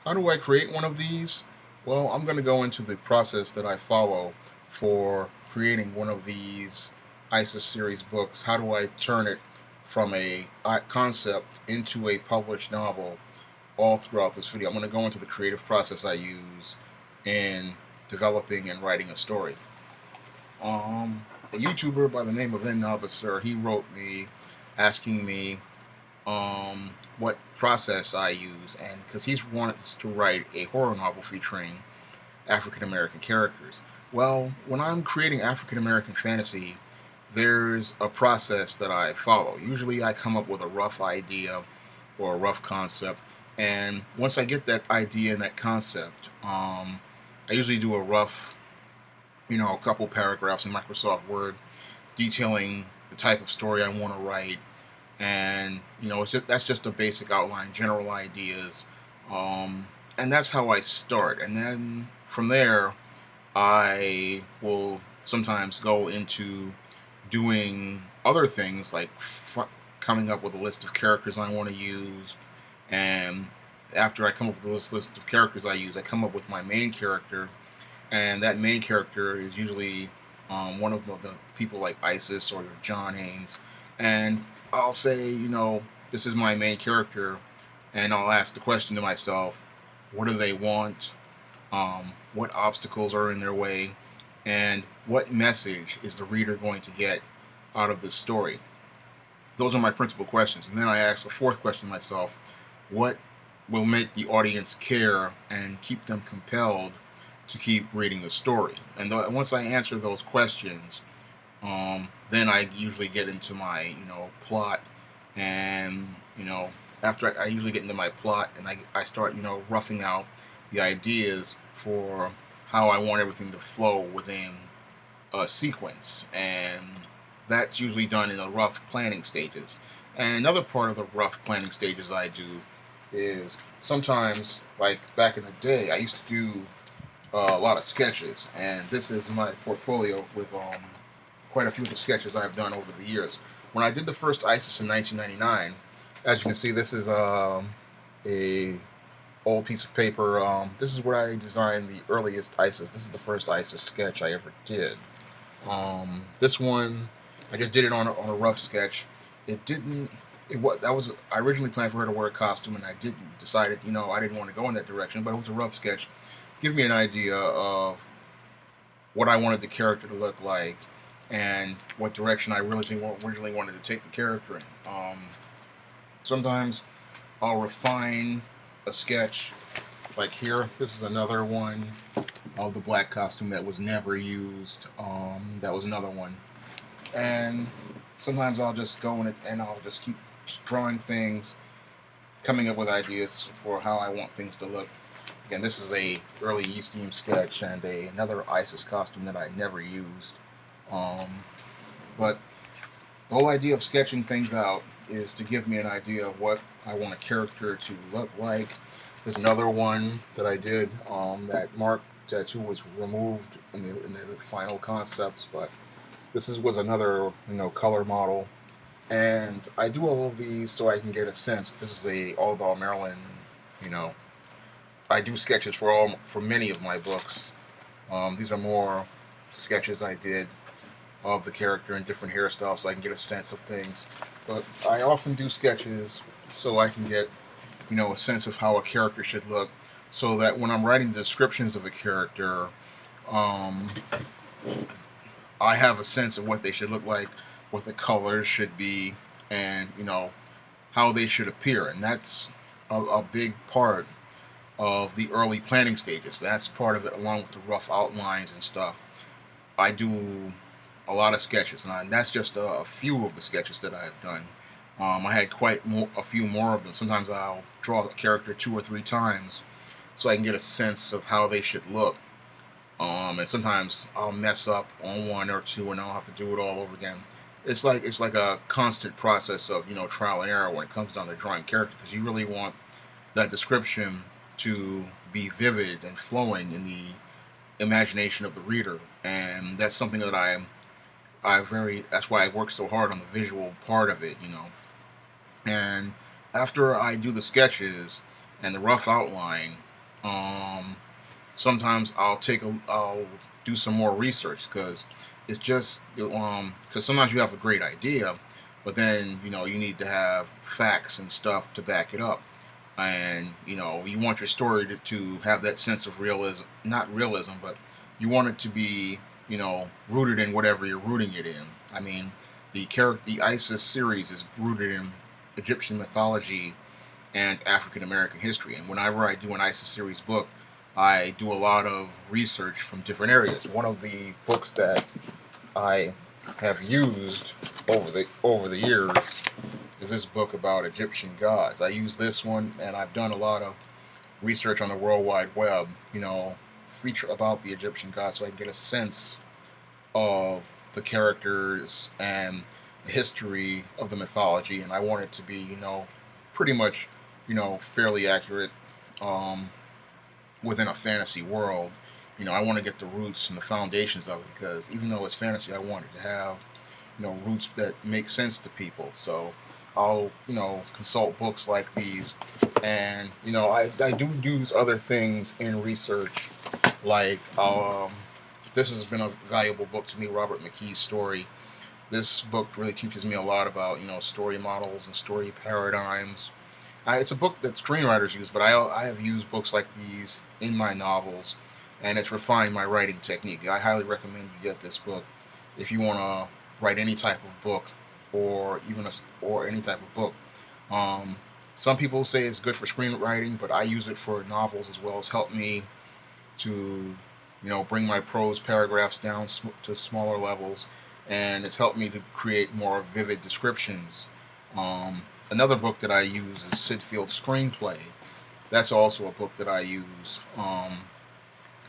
How do I create one of these? Well, I'm going to go into the process that I follow for creating one of these ISIS series books. How do I turn it from a concept into a published novel all throughout this video? I'm going to go into the creative process I use in developing and writing a story. A YouTuber by the name of N Officer, he wrote me asking me what process I use, and because he's wanted to write a horror novel featuring African American characters. Well, when I'm creating African American fantasy, there's a process that I follow. Usually, I come up with a rough idea or a rough concept, and once I get that idea and that concept, I usually do a rough, a couple paragraphs in Microsoft Word detailing the type of story I want to write, and that's just a basic outline, general ideas, and that's how I start. And then from there, I will sometimes go into doing other things like coming up with a list of characters I want to use, and after I come up with this list of characters I use, I come up with my main character, and that main character is usually one of the people like Isis or John Haynes, and I'll say, this is my main character, and I'll ask the question to myself, what do they want? What obstacles are in their way? And what message is the reader going to get out of this story? Those are my principal questions. And then I ask a fourth question to myself, what will make the audience care and keep them compelled to keep reading the story? And once I answer those questions, then I usually get into my, plot, and after I usually get into my plot, and I start, roughing out the ideas for how I want everything to flow within a sequence, and that's usually done in the rough planning stages. And another part of the rough planning stages I do is sometimes, like back in the day, I used to do a lot of sketches, and this is my portfolio with quite a few of the sketches I've done over the years. When I did the first ISIS in 1999, as you can see, this is a old piece of paper. This is where I designed the earliest ISIS. This is the first ISIS sketch I ever did. This one, I just did it on a rough sketch. It didn't. That was I originally planned for her to wear a costume, and I didn't. Decided, I didn't want to go in that direction. But it was a rough sketch. Give me an idea of what I wanted the character to look like, and what direction I originally wanted to take the character in. Sometimes I'll refine a sketch, like here. This is another one of the black costume that was never used. That was another one, and sometimes I'll just go in it and I'll just keep drawing things, coming up with ideas for how I want things to look. Again, this is a early East Team sketch and another ISIS costume that I never used. Um, but the whole idea of sketching things out is to give me an idea of what I want a character to look like. There's another one that I did that Mark Tattoo was removed in the final concepts, but was another color model, and I do all of these so I can get a sense. This is the All About Maryland. You know, I do sketches for many of my books. These are more sketches I did of the character in different hairstyles so I can get a sense of things. But I often do sketches so I can get, a sense of how a character should look, so that when I'm writing descriptions of a character, um, I have a sense of what they should look like, what the colors should be, and, how they should appear. And that's a big part of the early planning stages. That's part of it, along with the rough outlines and stuff. I do a lot of sketches, and that's just a few of the sketches that I've done. I had a few more of them. Sometimes I'll draw a character two or three times so I can get a sense of how they should look. And sometimes I'll mess up on one or two, and I'll have to do it all over again. It's like a constant process of trial and error when it comes down to drawing character, because you really want that description to be vivid and flowing in the imagination of the reader, and that's something that that's why I work so hard on the visual part of it. And after I do the sketches and the rough outline, Um, Sometimes I'll do some more research because it's just because sometimes you have a great idea, but then you need to have facts and stuff to back it up, and you want your story to have that sense of realism, not realism, but you want it to be rooted in whatever you're rooting it in. I mean, the ISIS series is rooted in Egyptian mythology and African American history. And whenever I do an ISIS series book, I do a lot of research from different areas. One of the books that I have used over the years is this book about Egyptian gods. I use this one, and I've done a lot of research on the World Wide Web, feature about the Egyptian gods, so I can get a sense of the characters and the history of the mythology. And I want it to be, pretty much, fairly accurate um, within a fantasy world. I want to get the roots and the foundations of it because even though it's fantasy, I want it to have roots that make sense to people. So I'll consult books like these, and I do use other things in research, like this has been a valuable book to me, Robert McKee's Story. This book really teaches me a lot about story models and story paradigms. It's a book that screenwriters use, but I have used books like these in my novels, and it's refined my writing technique. I highly recommend you get this book if you want to write any type of book, or any type of book. Um, some people say it's good for screenwriting, but I use it for novels as well. It's helped me to bring my prose paragraphs down to smaller levels, and it's helped me to create more vivid descriptions. Another book that I use is Sid Field's Screenplay. That's also a book that I use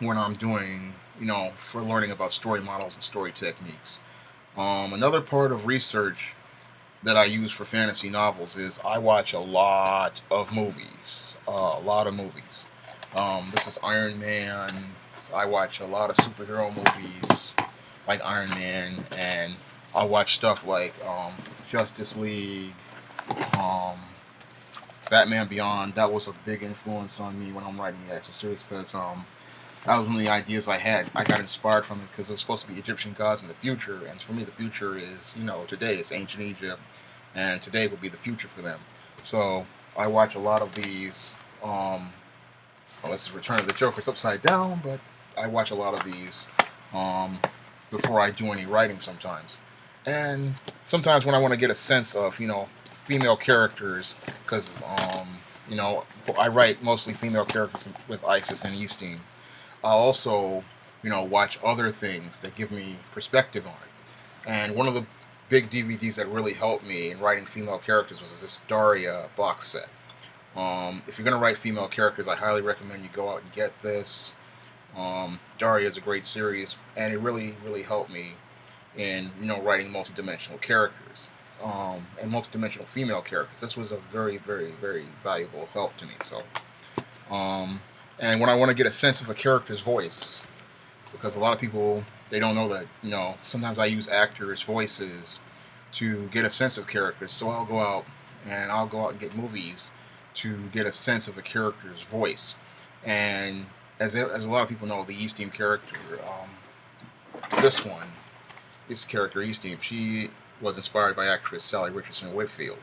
when I'm doing, for learning about story models and story techniques. Another part of research that I use for fantasy novels is I watch a lot of movies. A lot of movies. This is Iron Man. I watch a lot of superhero movies like Iron Man, and I watch stuff like Justice League, um, Batman Beyond. That was a big influence on me when I'm writing the Axis series because that was one of the ideas I had. I got inspired from it because it was supposed to be Egyptian gods in the future, and for me, the future is today. It's ancient Egypt, and today would be the future for them. So I watch a lot of these. Well, this is Return of the Joker's upside down, but I watch a lot of these um, before I do any writing sometimes. And sometimes when I want to get a sense of, female characters, because, you know, I write mostly female characters with Isis and Easting, I'll also, watch other things that give me perspective on it. And one of the big DVDs that really helped me in writing female characters was this Daria box set. If you're going to write female characters, I highly recommend you go out and get this. Daria is a great series, and it really, really helped me in writing multidimensional characters and multidimensional female characters. This was a very, very, very valuable help to me. So, um, and when I want to get a sense of a character's voice, because a lot of people they don't know that sometimes I use actors' voices to get a sense of characters. So I'll go out and get movies to get a sense of a character's voice. And as a lot of people know, the East Team character, this one, this character East Team, she was inspired by actress Sally Richardson Whitfield.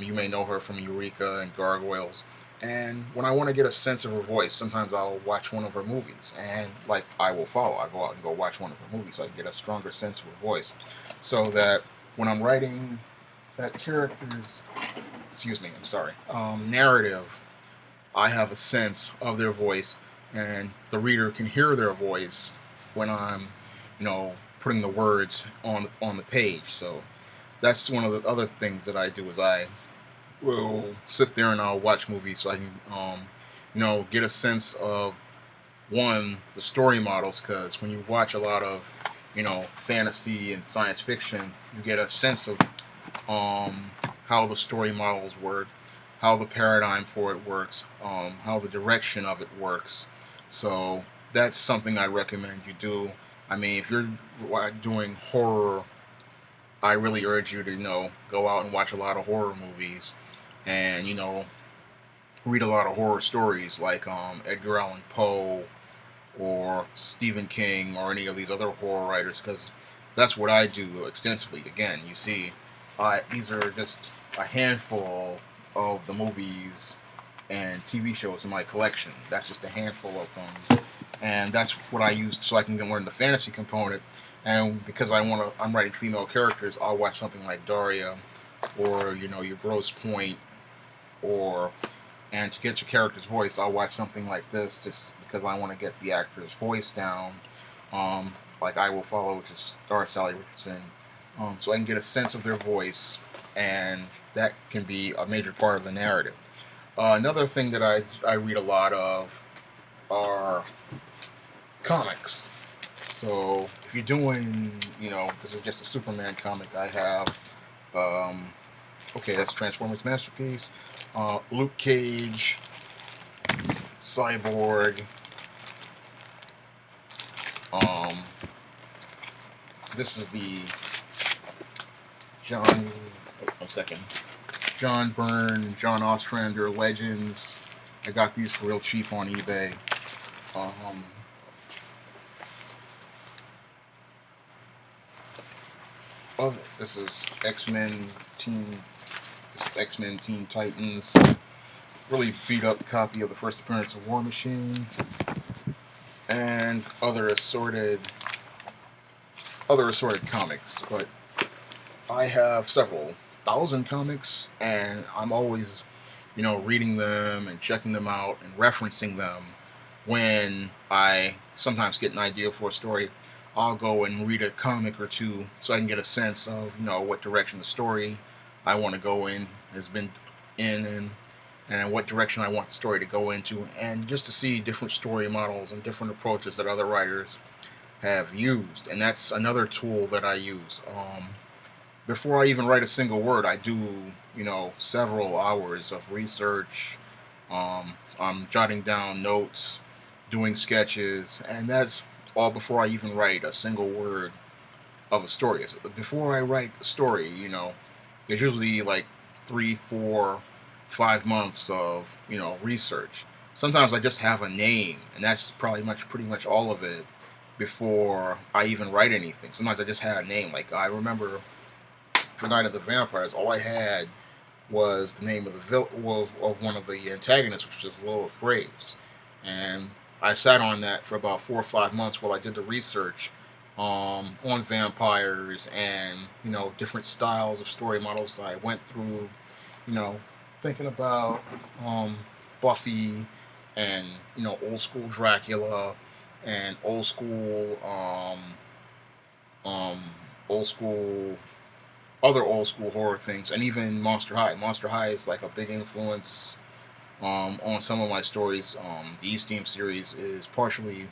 You may know her from Eureka and Gargoyles. And when I want to get a sense of her voice, sometimes I'll watch one of her movies, and like I will follow. I go out and go watch one of her movies so I can get a stronger sense of her voice, so that when I'm writing that character's, excuse me, I'm sorry, narrative, I have a sense of their voice, and the reader can hear their voice when I'm, putting the words on the page. So that's one of the other things that I do is I will sit there and I'll watch movies so I can, get a sense of one the story models because when you watch a lot of, fantasy and science fiction, you get a sense of um, how the story models work, how the paradigm for it works, how the direction of it works. So that's something I recommend you do. I mean, if you're doing horror, I really urge you to go out and watch a lot of horror movies, and read a lot of horror stories like Edgar Allan Poe or Stephen King or any of these other horror writers, because that's what I do extensively. Again, you see, these are just a handful of the movies and TV shows in my collection. That's just a handful of them, and that's what I use so I can learn the fantasy component. And because I'm writing female characters, I'll watch something like Daria, or your Gross Point, or and to get your character's voice, I'll watch something like this just because I want to get the actor's voice down. Like I Will Follow, which is star Sally Richardson, so I can get a sense of their voice, and that can be a major part of the narrative. Another thing that I read a lot of are comics. So if you're doing, this is just a Superman comic I have. Um, okay, that's Transformers Masterpiece. Luke Cage, Cyborg. Um, this is the John. Wait one second. John Byrne, John Ostrander Legends. I got these for real cheap on eBay. Um, this is X-Men Teen. This is X-Men Teen Titans. Really beat up copy of the first appearance of War Machine, and other assorted comics. But I have several thousand comics, and I'm always, reading them and checking them out and referencing them when I sometimes get an idea for a story. I'll go and read a comic or two so I can get a sense of, what direction the story I want to go in has been in, and what direction I want the story to go into, and just to see different story models and different approaches that other writers have used. And that's another tool that I use. Before I even write a single word, I do, several hours of research. I'm jotting down notes, doing sketches, and that's all before I even write a single word of a story. Before I write the story, there's usually like 3, 4, 5 months of, research. Sometimes I just have a name, and that's probably pretty much all of it before I even write anything. Sometimes I just had a name. Like I remember for Night of the Vampires, all I had was the name of of one of the antagonists, which was Lilith Graves, and I sat on that for about 4 or 5 months while I did the research on vampires and different styles of story models. I went through, thinking about Buffy and old school Dracula and um, old school other old school horror things, and even Monster High. Monster High is like a big influence on some of my stories. The East Team series is partially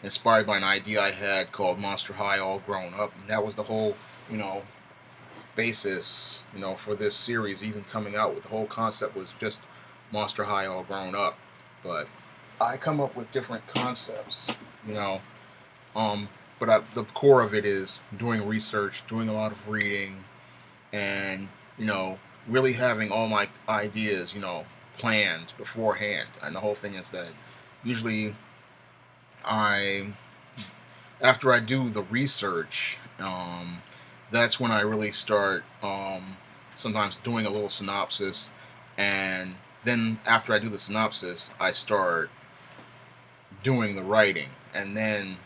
inspired by an idea I had called Monster High All Grown Up, and that was the whole, you know, basis, for this series even coming out with. The whole concept was just Monster High All Grown Up. But I come up with different concepts, you know, but the core of it is doing research, doing a lot of reading, and really having all my ideas, planned beforehand. And the whole thing is that usually I, after I do the research, that's when I really start sometimes doing a little synopsis, and then after I do the synopsis, I start doing the writing, and then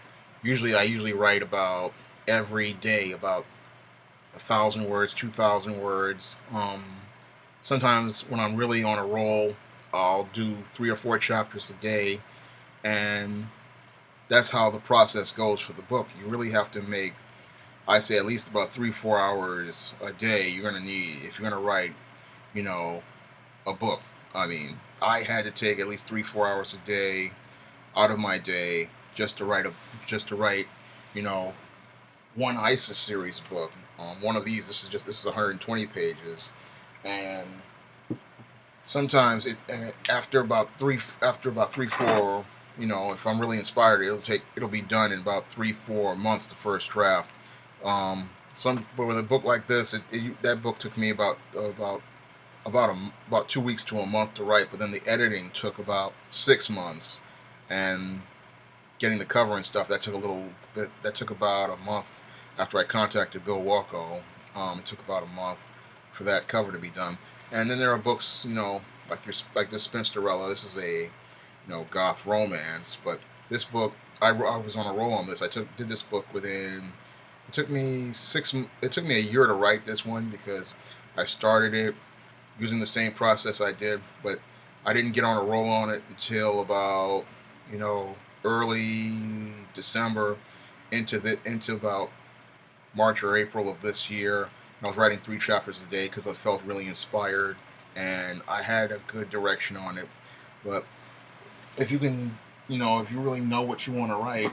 I usually write about every day about 1,000 words, 2,000 words. Sometimes when I'm really on a roll, I'll do 3 or 4 chapters a day, and that's how the process goes for the book. You really have to make, I say, at least about 3 or 4 hours a day you're gonna need if you're gonna write, a book. I mean, I had to take at least 3 or 4 hours a day out of my day just to write, you know, one ISIS series book. One of these, this is 120 pages, and sometimes after about 3, 4, if I'm really inspired, it'll be done in about 3, 4 months, the first draft. But with a book like this, that book took me about about 2 weeks to a month to write, but then the editing took about 6 months, and getting the cover and stuff that took a little bit. That took about a month after I contacted Bill Walko. It took about a month for that cover to be done, and then there are books, like this Spinsterella. This is a goth romance, but this book I was on a roll on this. Did this book within. It took me It took me a year to write this one because I started it using the same process I did, but I didn't get on a roll on it until about you know early December into about March or April of this year. And I was writing 3 chapters a day because I felt really inspired and I had a good direction on it. But if you can, if you really know what you want to write,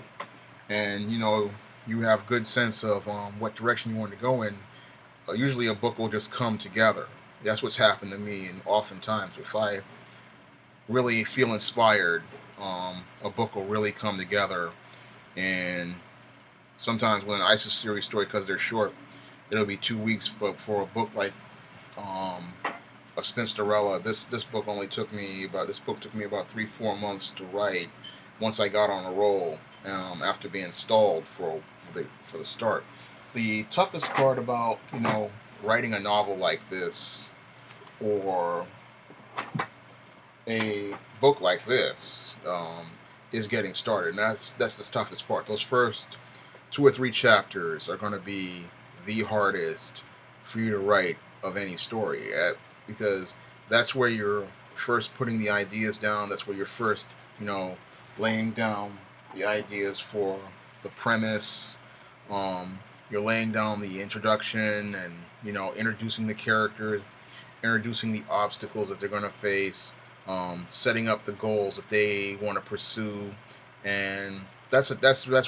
and you have good sense of what direction you want to go in, usually a book will just come together. That's what's happened to me, and oftentimes, if I really feel inspired, a book will really come together. And sometimes when an ISIS series story, because they're short, it'll be 2 weeks. But for a book like um, a Spinsterella, this book took me about 3-4 months to write. Once I got on a roll, after being stalled for the start. The toughest part about writing a novel like this, or a book like this, is getting started. And that's the toughest part. Those first 2 or 3 chapters are going to be the hardest for you to write of any story, because that's where you're first putting the ideas down. That's where you're first, laying down the ideas for the premise. You're laying down the introduction, and introducing the characters, introducing the obstacles that they're going to face, setting up the goals that they want to pursue, and that's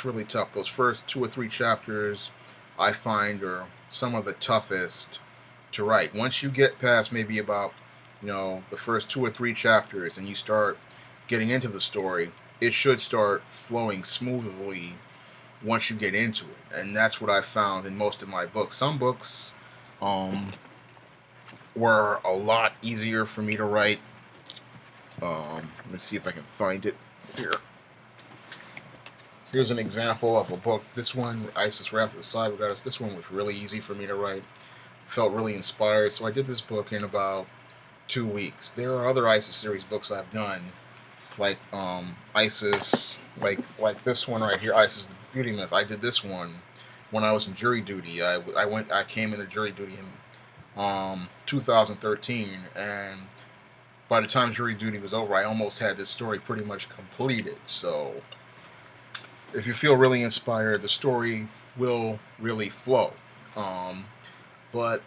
really tough. Those first 2 or 3 chapters, I find, are some of the toughest to write. Once you get past maybe about the first 2 or 3 chapters, and you start getting into the story, it should start flowing smoothly once you get into it, and that's what I found in most of my books. Some books um, were a lot easier for me to write. Let me see if I can find it here. Here's an example of a book. This one, Isis Wrath of the Cyber Goddess, this one was really easy for me to write. Felt really inspired, so I did this book in about 2 weeks. There are other Isis series books I've done, like Isis, like this one right here, Isis the Beauty Myth. I did this one when I was in jury duty. I came into jury duty in 2013, and by the time jury duty was over, I almost had this story pretty much completed. So if you feel really inspired, the story will really flow. Um, but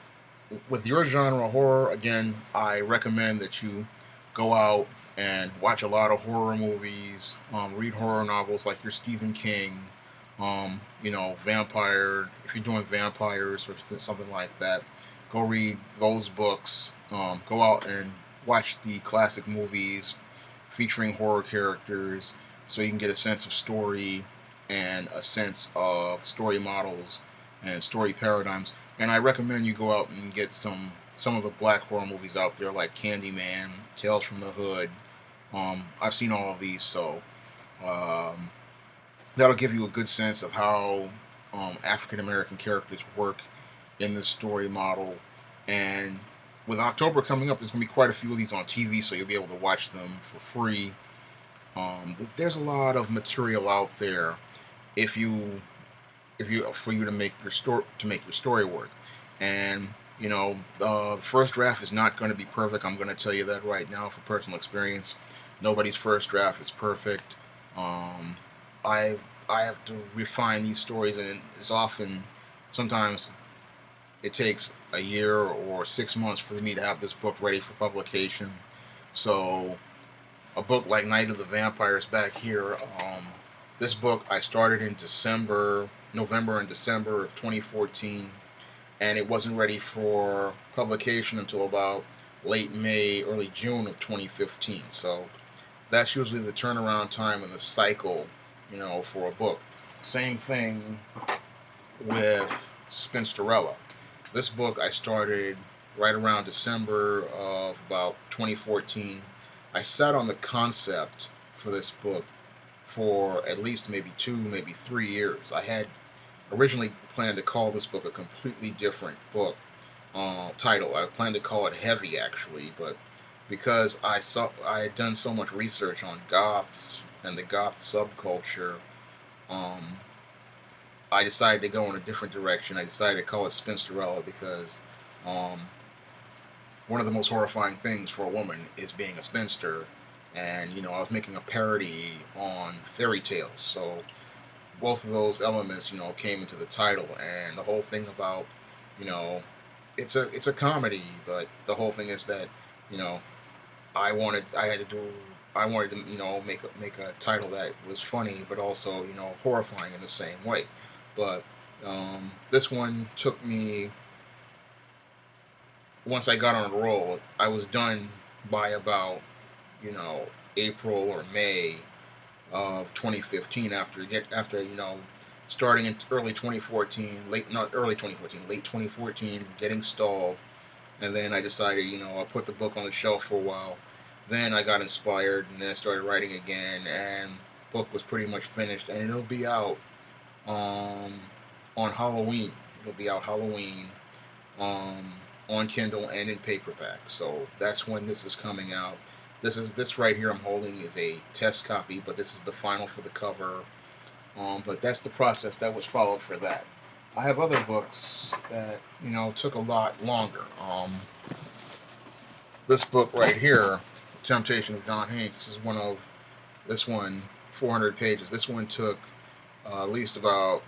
with your genre, horror, again, I recommend that you go out and watch a lot of horror movies, read horror novels like your Stephen King, vampire. If you're doing vampires or something like that, go read those books. Go out and watch the classic movies featuring horror characters, so you can get a sense of story and a sense of story models and story paradigms. And I recommend you go out and get some of the black horror movies out there, like Candyman, Tales from the Hood. I've seen all of these, so um, that'll give you a good sense of how African American characters work in this story model. And with October coming up, there's going to be quite a few of these on TV, so you'll be able to watch them for free. There's a lot of material out there if you for you to make your story work. And the first draft is not going to be perfect. I'm going to tell you that right now, for personal experience. Nobody's first draft is perfect. Um, I have to refine these stories, and it's often sometimes it takes a year or 6 months for me to have this book ready for publication. So a book like Night of the Vampires back here, this book I started in November and December of 2014, and it wasn't ready for publication until about late May, early June of 2015. So that's usually the turnaround time in the cycle, for a book. Same thing with Spinsterella. This book I started right around December of about 2014. I sat on the concept for this book for at least maybe 2, maybe 3 years. I had originally planned to call this book a completely different book title. I planned to call it Heavy, actually, but because I had done so much research on goths and the goth subculture, um, I decided to go in a different direction. I decided to call it Spinsterella because um, one of the most horrifying things for a woman is being a spinster. And, I was making a parody on fairy tales. So both of those elements, came into the title. And the whole thing about, you know, it's a comedy, but the whole thing is that, you know, I had to do, I wanted to, make a title that was funny, but also, horrifying in the same way. But this one took me, once I got on a roll, I was done by about, you know, April or May of 2015. After starting in early 2014, late not early 2014, late 2014, getting stalled, and then I decided, I put the book on the shelf for a while. Then I got inspired, and then I started writing again, and the book was pretty much finished, and it'll be out um, on Halloween. It'll be out Halloween um, on Kindle and in paperback. So that's when this is coming out. This right here I'm holding is a test copy, but this is the final for the cover. But that's the process that was followed for that. I have other books that took a lot longer. This book right here, Temptation of John Hanks, is one of this one 400 pages. This one took at least about.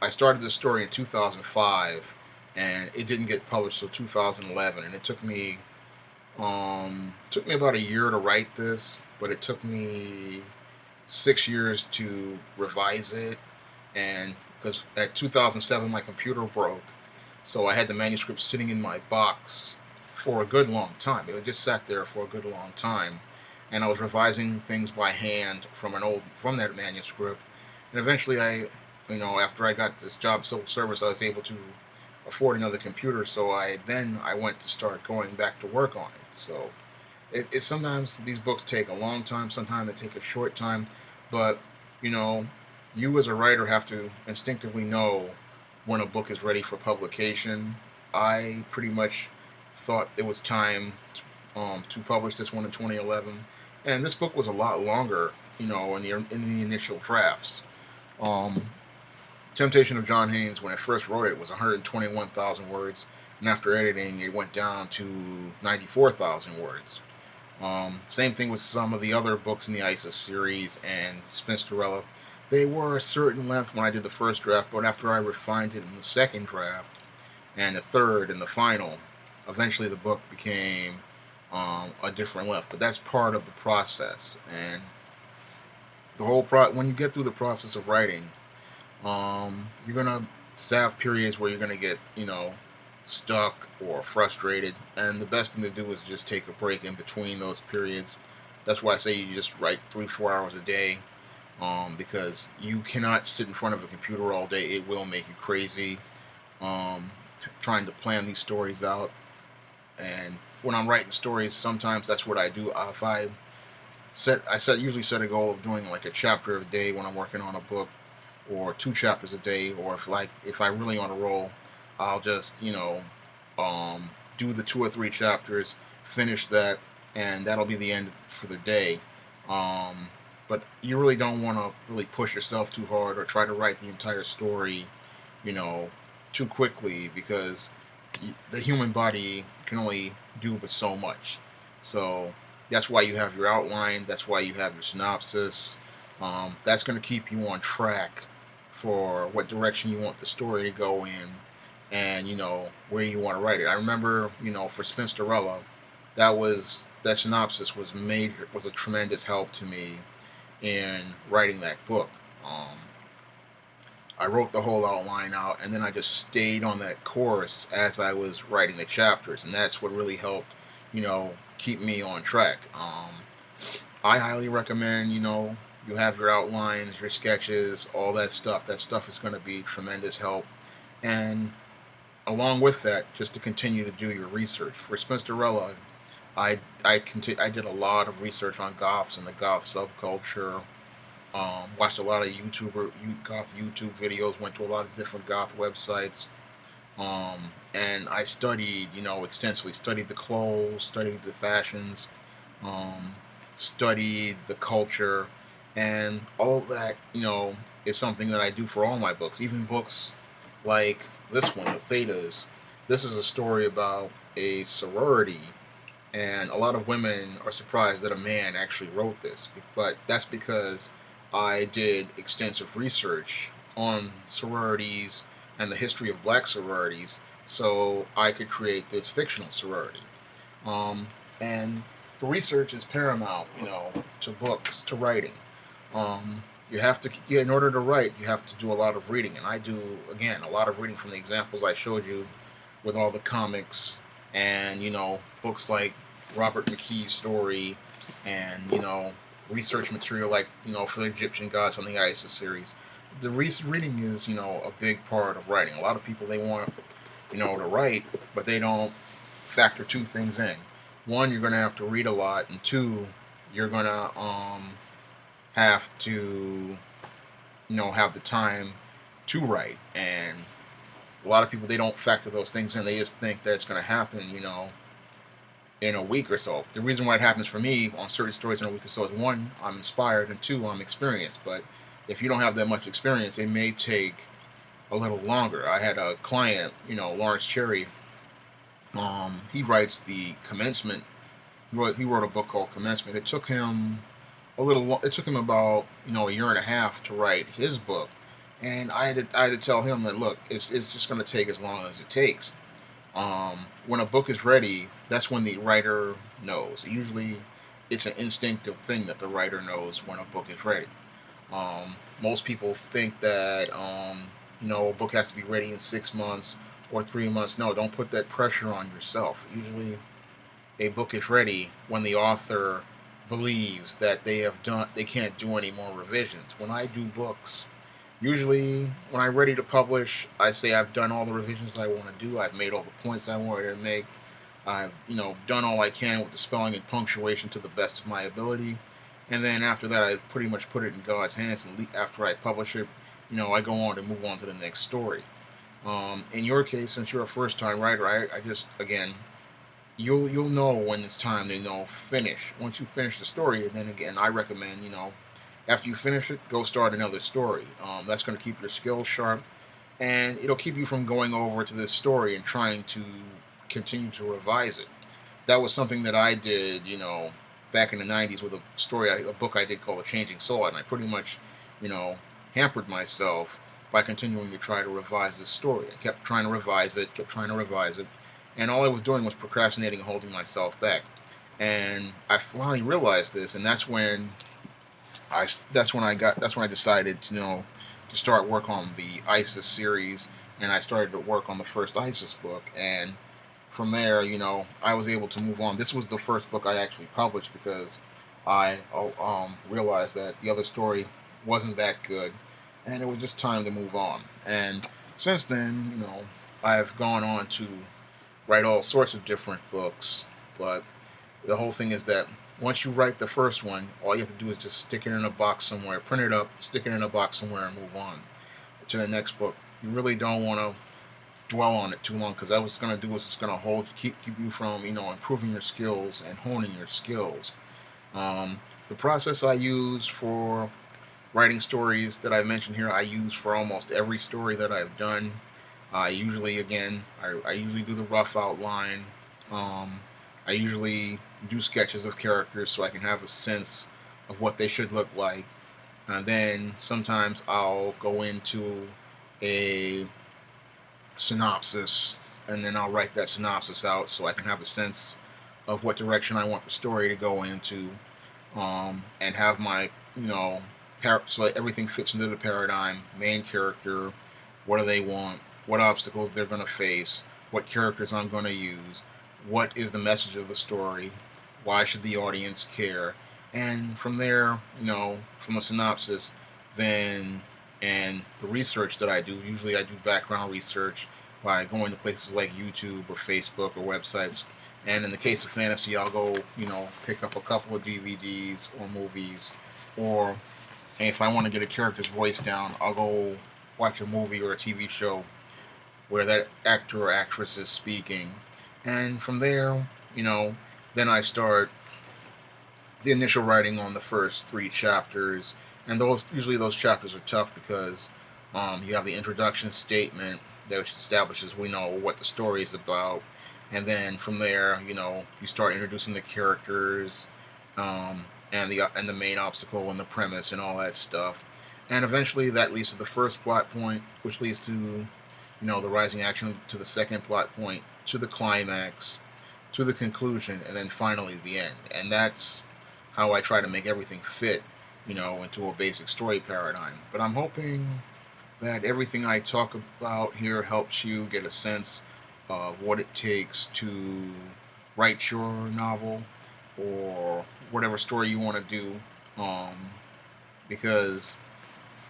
I started this story in 2005, and it didn't get published until 2011, and it took me about a year to write this, but it took me 6 years to revise it, and because at 2007 my computer broke, so I had the manuscript sitting in my box for a good long time. It just sat there for a good long time, and I was revising things by hand from that manuscript, and eventually after I got this job civil service, I was able to afford another computer, so I went to start going back to work on it. So it sometimes these books take a long time, sometimes they take a short time, but you know, you as a writer have to instinctively know when a book is ready for publication. I pretty much thought it was time to publish this one in 2011, and this book was a lot longer, in the initial drafts. Um, Temptation of John Haynes, when I first wrote it, was 121,000 words, and after editing, it went down to 94,000 words. Same thing with some of the other books in the ISIS series and Spinsterella. They were a certain length when I did the first draft, but after I refined it in the second draft and the third and the final, eventually the book became a different length. But that's part of the process, and when you get through the process of writing, you're gonna have periods where you're gonna get stuck or frustrated, and the best thing to do is just take a break in between those periods. That's why I say you just write 3-4 hours a day, because you cannot sit in front of a computer all day. It will make you crazy. Um, Trying to plan these stories out, and when I'm writing stories, sometimes that's what I do. If usually set a goal of doing like a chapter a day when I'm working on a book, or 2 chapters a day, or if I really on a roll, I'll just do the 2 or 3 chapters, finish that, and that'll be the end for the day. Um, but you really don't want to really push yourself too hard or try to write the entire story, you know, too quickly, because the human body can only do but so much. So that's why you have your outline. That's why you have your synopsis. That's going to keep you on track for what direction you want the story to go in, and where you want to write it. I remember, for Spinsterella, that synopsis was a tremendous help to me in writing that book. Um, I wrote the whole outline out, and then I just stayed on that course as I was writing the chapters, and that's what really helped, keep me on track. I highly recommend, you have your outlines, your sketches, all that stuff. That stuff is going to be tremendous help. And along with that, just to continue to do your research for Spinsterella, I did a lot of research on goths and the goth subculture. Watched a lot of goth YouTube videos. Went to a lot of different goth websites. And I studied, extensively. Studied the clothes, studied the fashions, um, studied the culture, and all of that, is something that I do for all my books. Even books like this one, the Thetas. This is a story about a sorority, and a lot of women are surprised that a man actually wrote this, but that's because I did extensive research on sororities and the history of black sororities, so I could create this fictional sorority. Um, and the research is paramount, to books, to writing. You have to, in order to write, you have to do a lot of reading, and I do, again, a lot of reading from the examples I showed you with all the comics and books like Robert McKee's story, and research material like for the Egyptian gods on the Isis series. The reading is a big part of writing. A lot of people, they want to write, but they don't factor two things in. One, you're going to have to read a lot, and two, you're going to have to have the time to write. And a lot of people, they don't factor those things in. They just think that it's going to happen, in a week or so. The reason why it happens for me on certain stories in a week or so is, one, I'm inspired, and two, I'm experienced. But if you don't have that much experience, it may take a little longer. I had a client, Lawrence Cherry. He writes the commencement. He wrote a book called Commencement. It took him It took him about a year and a half to write his book, and I had to tell him that, look, it's just going to take as long as it takes. When a book is ready, that's when the writer knows. Usually, it's an instinctive thing that the writer knows when a book is ready. Most people think that a book has to be ready in 6 months or 3 months. No, don't put that pressure on yourself. Usually, a book is ready when the author believes that they can't do any more revisions. When I do books, usually when I'm ready to publish, I say I've done all the revisions I want to do. I've made all the points I wanted to make. I've done all I can with the spelling and punctuation to the best of my ability. And then after that, I pretty much put it in God's hands. And after I publish it, I go on to move on to the next story. In your case, since you're a first-time writer, I just, again, you'll know when it's time to finish. Once you finish the story, and then again, I recommend after you finish it, go start another story. That's going to keep your skills sharp, and it'll keep you from going over to this story and trying to continue to revise it. That was something that I did, back in the '90s with a book I did called A Changing Soul, and I pretty much, you know, hampered myself by continuing to try to revise this story. I kept trying to revise it, and all I was doing was procrastinating and holding myself back. And I finally realized this, and that's when I decided to start work on the ISIS series, and I started to work on the first ISIS book, and from there, I was able to move on. This was the first book I actually published because I realized that the other story wasn't that good, and it was just time to move on. And since then, I've gone on to write all sorts of different books, but the whole thing is that once you write the first one, all you have to do is just stick it in a box somewhere, print it up, stick it in a box somewhere, and move on to the next book. You really don't want to dwell on it too long, because that what's going to do is it's going to keep you from improving your skills and honing your skills. The process I use for writing stories that I mentioned here, I use for almost every story that I've done. I usually do the rough outline. I usually do sketches of characters so I can have a sense of what they should look like. And then sometimes I'll go into a synopsis, and then I'll write that synopsis out so I can have a sense of what direction I want the story to go into, and have my, so that everything fits into the paradigm. Main character, what do they want, what obstacles they're going to face, what characters I'm going to use, what is the message of the story, why should the audience care, and from there, from a synopsis, then, and the research that I do, usually I do background research, by going to places like YouTube or Facebook or websites. And in the case of fantasy, I'll go, pick up a couple of DVDs or movies, or if I want to get a character's voice down, I'll go watch a movie or a TV show where that actor or actress is speaking. And from there, then I start the initial writing on the first three chapters. And those chapters are tough because you have the introduction statement that which establishes we know what the story is about, and then from there, you start introducing the characters, and the main obstacle and the premise and all that stuff, and eventually that leads to the first plot point, which leads to the rising action, to the second plot point, to the climax, to the conclusion, and then finally the end. And that's how I try to make everything fit, into a basic story paradigm. But I'm hoping that everything I talk about here helps you get a sense of what it takes to write your novel or whatever story you want to do, because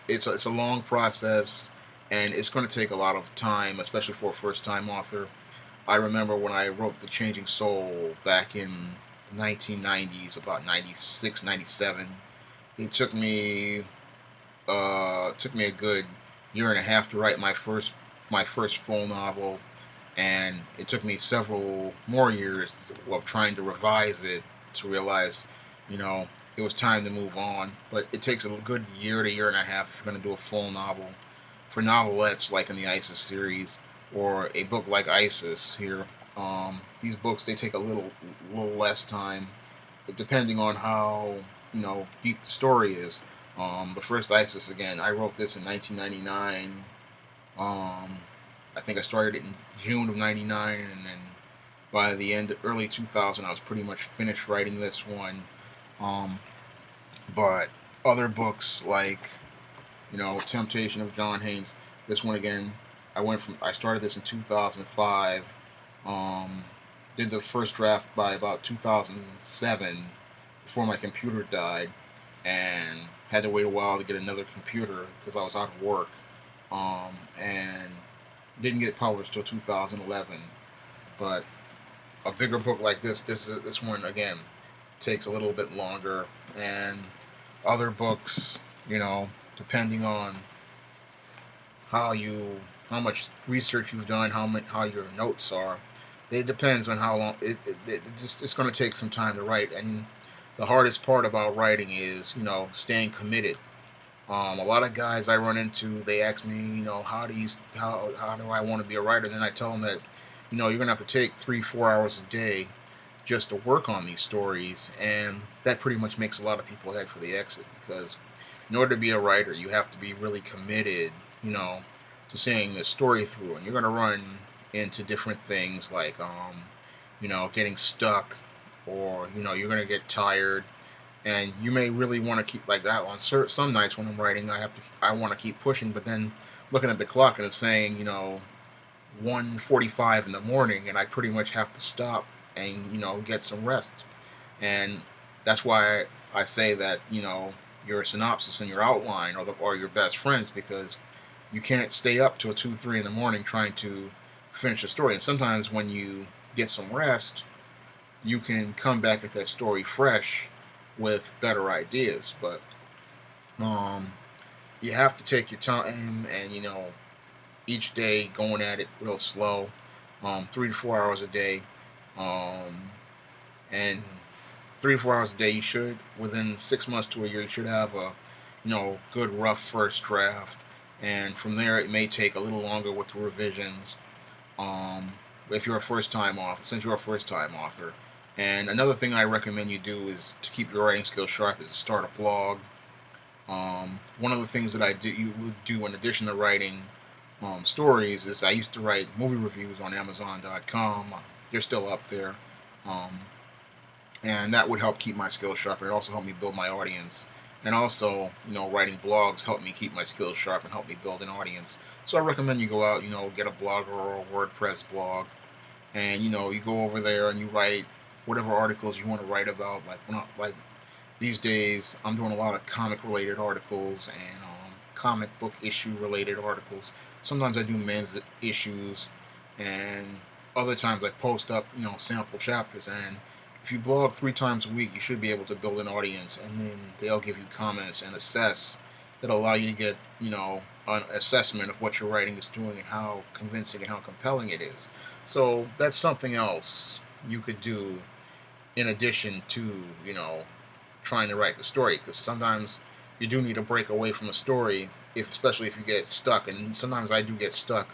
it's a long process and it's going to take a lot of time, especially for a first time author. I remember when I wrote The Changing Soul back in the 1990s, about 96, 97. It took me a good year and a half to write my first full novel, and it took me several more years of trying to revise it to realize, it was time to move on. But it takes a good year to year and a half if you're going to do a full novel. For novelettes like in the ISIS series or a book like ISIS here, these books, they take a little less time, depending on how deep the story is. The first ISIS, again, I wrote this in 1999. I think I started it in June of '99, and then by the early 2000, I was pretty much finished writing this one. Um, but other books like Temptation of John Haynes. This one again, I started this in 2005. Did the first draft by about 2007 before my computer died, and had to wait a while to get another computer because I was out of work, and didn't get published till 2011. But a bigger book like this one again takes a little bit longer, and other books, depending on how much research you've done, how your notes are, it depends on how long it's going to take some time to write. And the hardest part about writing is staying committed. A lot of guys I run into, they ask me, how do I want to be a writer? Then I tell them that, you're gonna have to take 3-4 hours a day just to work on these stories, and that pretty much makes a lot of people head for the exit, because in order to be a writer, you have to be really committed, to seeing the story through, and you're gonna run into different things like, getting stuck, or you're gonna get tired, and you may really want to keep like that on some nights when I'm writing. I want to keep pushing, but then looking at the clock and it's saying 1:45 in the morning, and I pretty much have to stop and get some rest. And that's why I say that your synopsis and your outline are your best friends, because you can't stay up till 2-3 in the morning trying to finish a story. And sometimes when you get some rest, you can come back at that story fresh with better ideas. But you have to take your time, and each day going at it real slow, 3 to 4 hours a day, and 3 to 4 hours a day. You should, within 6 months to a year, you should have a good rough first draft, and from there it may take a little longer with the revisions. If you're a first-time author, since you're a first-time author. And another thing I recommend you do is to keep your writing skills sharp is to start a blog. One of the things that you would do in addition to writing stories is I used to write movie reviews on Amazon.com. They're still up there, and that would help keep my skills sharp. It also helped me build my audience, and also writing blogs helped me keep my skills sharp and help me build an audience. So I recommend you go out, get a blogger or a WordPress blog, and you go over there and you write whatever articles you want to write about. Like these days, I'm doing a lot of comic-related articles and comic book issue-related articles. Sometimes I do men's issues, and other times I post up, sample chapters. And if you blog 3 times a week, you should be able to build an audience, and then they'll give you comments and assess that'll allow you to get, an assessment of what your writing is doing and how convincing and how compelling it is. So that's something else you could do in addition to, trying to write the story, because sometimes you do need to break away from a story, especially if you get stuck. And sometimes I do get stuck,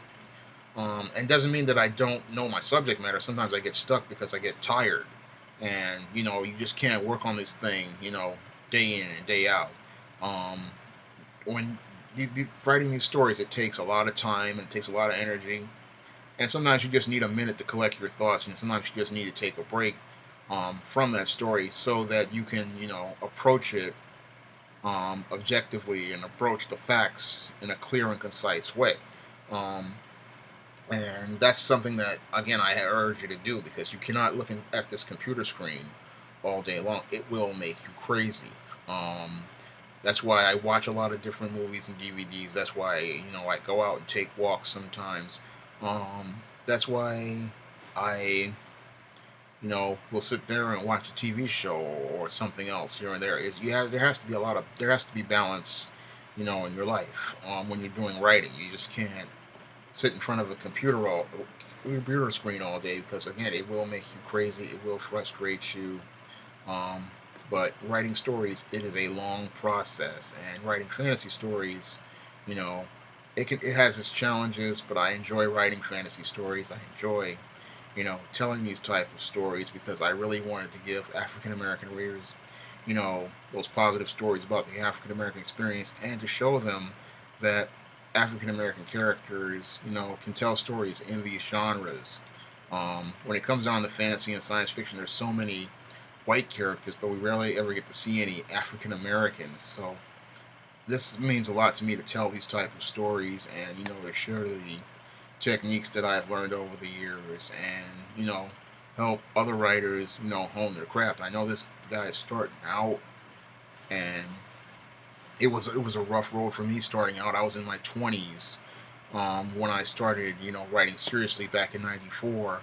and doesn't mean that I don't know my subject matter. Sometimes I get stuck because I get tired, and you just can't work on this thing, day in and day out. Um, when writing these stories, it takes a lot of time and it takes a lot of energy, and sometimes you just need a minute to collect your thoughts, and sometimes you just need to take a break from that story so that you can, approach it objectively and approach the facts in a clear and concise way. Um, and that's something that, again, I urge you to do, because you cannot look at this computer screen all day long. It will make you crazy. Um, that's why I watch a lot of different movies and DVDs. That's why, I go out and take walks sometimes. That's why I, will sit there and watch a TV show or something else here and there. There has to be there has to be balance, in your life. When you're doing writing, you just can't sit in front of a computer screen all day, because again, it will make you crazy. It will frustrate you. Um, but writing stories, it is a long process, and writing fantasy stories, you know, it has its challenges. But I enjoy writing fantasy stories. I enjoy, telling these type of stories, because I really wanted to give African American readers, those positive stories about the African American experience, and to show them that African American characters, can tell stories in these genres. When it comes down to fantasy and science fiction, there's so many white characters, but we rarely ever get to see any African Americans. So this means a lot to me, to tell these type of stories, and to share the techniques that I've learned over the years, and help other writers, hone their craft. I know this guy is starting out, and it was a rough road for me starting out. I was in my 20s when I started, writing seriously back in '94,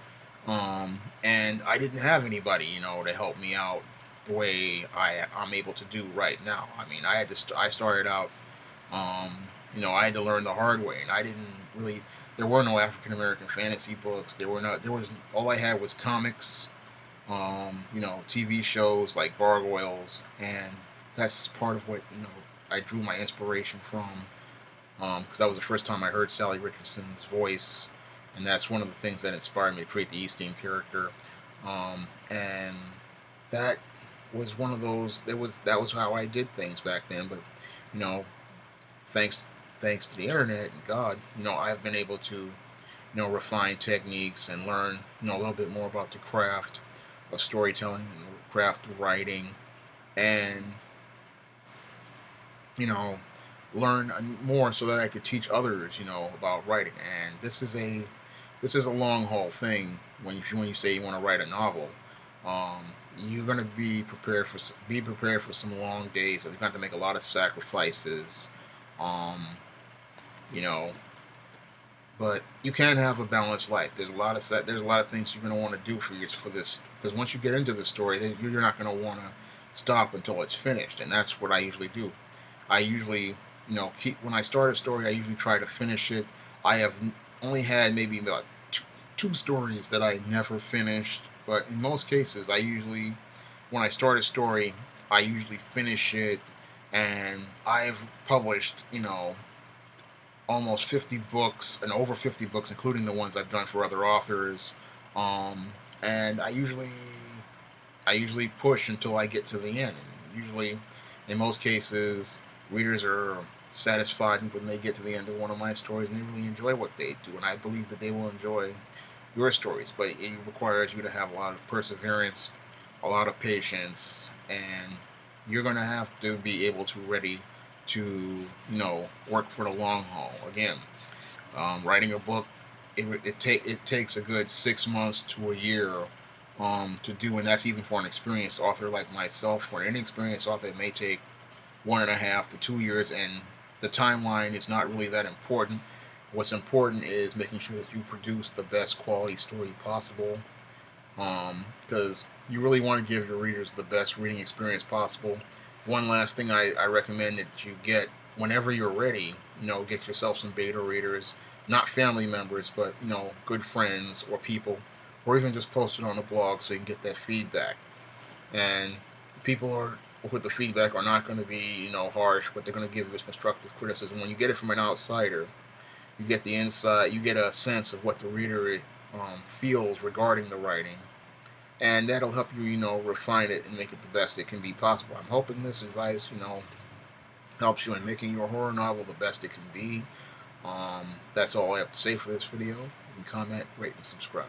and I didn't have anybody, to help me out the way I'm able to do right now. I mean, I started out, um, I had to learn the hard way, and I didn't really. There were no African American fantasy books. There were not. There was All I had was comics, TV shows like Gargoyles, and that's part of what I drew my inspiration from, because that was the first time I heard Sally Richardson's voice, and that's one of the things that inspired me to create the Easting character, and that was one of those. That was how I did things back then. But you know, thanks thanks to the internet and God, I've been able to refine techniques and learn a little bit more about the craft of storytelling and the craft of writing, and you know learn more so that I could teach others, about writing. And this is a long haul thing. When you say you want to write a novel, um, you're gonna be prepared for some long days. You're gonna have to make a lot of sacrifices, um, you know. But you can have a balanced life. There's a lot of things you're gonna want to do for this, because once you get into the story, then you're not gonna want to stop until it's finished. And that's what I usually do. I usually, keep when I start a story, I usually try to finish it. I have only had maybe about two stories that I never finished, but in most cases, when I start a story, I usually finish it. And I've published, almost 50 books, and over 50 books, including the ones I've done for other authors. And I usually push until I get to the end. And usually, in most cases, readers are satisfied when they get to the end of one of my stories, and they really enjoy what they do. And I believe that they will enjoy your stories, but it requires you to have a lot of perseverance, a lot of patience, and you're going to have to be able to ready to work for the long haul. Again, writing a book, it takes a good 6 months to a year to do, and that's even for an experienced author like myself. For an inexperienced author, it may take 1.5 to 2 years, and the timeline is not really that important. What's important is making sure that you produce the best quality story possible, because you really want to give your readers the best reading experience possible. One last thing I recommend that you get whenever you're ready, get yourself some beta readers, not family members, but good friends or people, or even just post it on the blog so you can get that feedback. And the people are with the feedback are not going to be harsh, but they're going to give you constructive criticism. When you get it from an outsider, you get the insight, you get a sense of what the reader feels regarding the writing, and that'll help you, refine it and make it the best it can be possible. I'm hoping this advice, helps you in making your horror novel the best it can be. That's all I have to say for this video. You can comment, rate, and subscribe.